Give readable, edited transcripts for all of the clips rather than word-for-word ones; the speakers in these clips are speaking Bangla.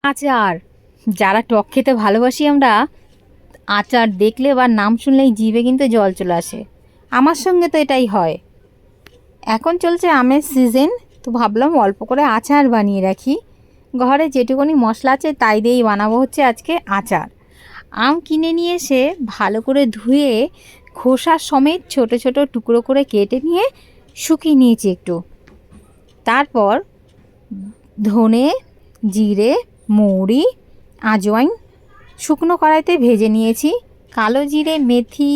আচার, যারা টক খেতে ভালোবাসি আমরা, আচার দেখলে বা নাম শুনলেই জিভে কিন্তু জল চলে আসে। আমার সঙ্গে তো এটাই হয়। এখন চলছে আমের সিজন, তো ভাবলাম অল্প করে আচার বানিয়ে রাখি। ঘরে যেটুকুনি মশলা আছে তাই দিয়েই বানাবো হচ্ছে আজকে আচার। আম কিনে নিয়ে এসে ভালো করে ধুয়ে খোসা সমেত ছোট ছোট টুকরো করে কেটে নিয়ে শুকিয়ে নিয়েছি একটু। তারপর ধনে, জিরে, মৌরি, আজওয়াইন শুকনো কড়াইতে ভেজে নিয়েছি। কালো জিরে, মেথি,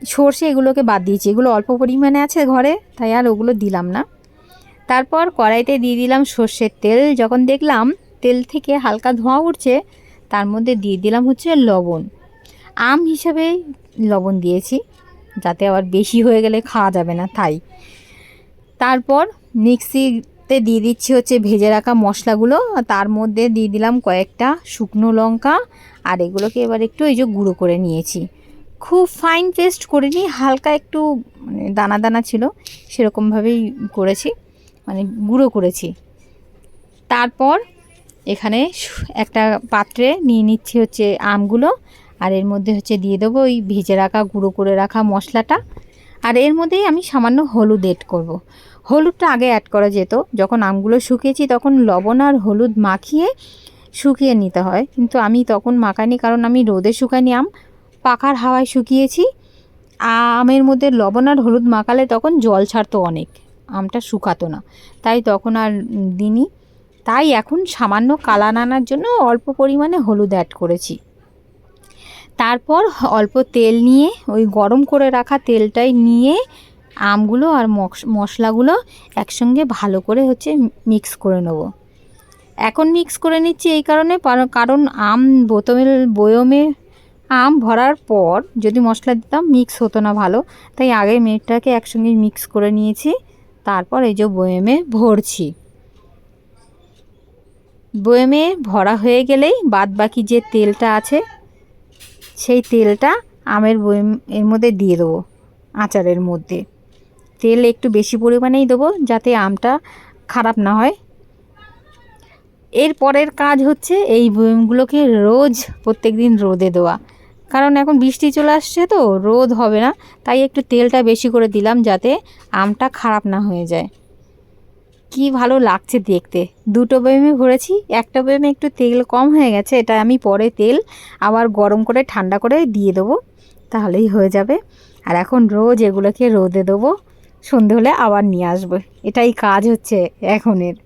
সর্ষে এগুলোকে বাদ দিয়েছি, এগুলো অল্প পরিমাণে আছে ঘরে, তাই আর ওগুলো দিলাম না। তারপর কড়াইতে দিয়ে দিলাম সর্ষের তেল। যখন দেখলাম তেল থেকে হালকা ধোঁয়া উঠছে, তার মধ্যে দিয়ে দিলাম হচ্ছে লবণ। আম হিসাবে লবণ দিয়েছি, যাতে আবার বেশি হয়ে গেলে খাওয়া যাবে না তাই। তারপর মিক্সিতে দিয়ে দিচ্ছি হচ্ছে ভেজে রাখা মশলাগুলো, তার মধ্যে দিয়ে দিলাম কয়েকটা শুকনো লঙ্কা, আর এগুলোকে এবার একটু এই যে গুঁড়ো করে নিয়েছি। খুব ফাইন পেস্ট করিনি, হালকা একটু মানে দানা দানা ছিল সেরকমভাবেই করেছি, মানে গুঁড়ো করেছি। তারপর এখানে একটা পাত্রে নিয়ে নিচ্ছি হচ্ছে আমগুলো, আর এর মধ্যে হচ্ছে দিয়ে দেবো ওই ভেজে রাখা গুঁড়ো করে রাখা মশলাটা। আর এর মধ্যেই আমি সামান্য হলুদ অ্যাড করব। হলুদটা আগে অ্যাড করা যেত, যখন আমগুলো শুকিয়েছি তখন লবণ আর হলুদ মাখিয়ে শুকিয়ে নিতে হয়, কিন্তু আমি তখন মাখাইনি, কারণ আমি রোদে শুকাইনি আম, পাখার হাওয়ায় শুকিয়েছি। আমের মধ্যে লবণ আর হলুদ মাখালে তখন জল ছাড়তো অনেক, আমটা শুকাতো না, তাই তখন আর দিইনি। তাই এখন সামান্য কালার আনার জন্য অল্প পরিমাণে হলুদ অ্যাড করেছি। তারপর অল্প তেল নিয়ে ওই গরম করে রাখা তেলটাই নিয়ে আমগুলো আর মশলাগুলো একসঙ্গে ভালো করে হচ্ছে মিক্স করে নেব। এখন মিক্স করে নিচ্ছি এই কারণে, কারণ আম বয়মে আম ভরার পর যদি মশলা দিতাম মিক্স হতো না ভালো, তাই আগে মেয়েটাকে একসঙ্গে মিক্স করে নিয়েছি। তারপর এই যে বয়মে ভরছি। বয়মে ভরা হয়ে গেলেই বাদ বাকি যে তেলটা আছে সেই তেলটা আমের বয়ম এর মধ্যে দিয়ে দেবো। আচারের মধ্যে তেল একটু বেশি পরিমাণেই দেবো যাতে আমটা খারাপ না হয়। এর পরের কাজ হচ্ছে এই বয়মগুলোকে রোজ প্রত্যেক দিন রোদে দেওয়া, কারণ এখন বৃষ্টি চলে আসছে তো রোদ হবে না, তাই একটু তেলটা বেশি করে দিলাম যাতে আমটা খারাপ না হয়ে যায়। কি ভালো লাগছে দেখতে। দুটো বয়মে ভরেছি, একটা বয়মে একটু তেল কম হয়ে গেছে, এটা আমি পরে তেল আবার গরম করে ঠান্ডা করে দিয়ে দেবো, তাহলেই হয়ে যাবে। আর এখন রোজ এগুলোকে রোদে দেবো, সন্ধে হলে আবার নিয়ে আসবো, এটাই কাজ হচ্ছে এখনের।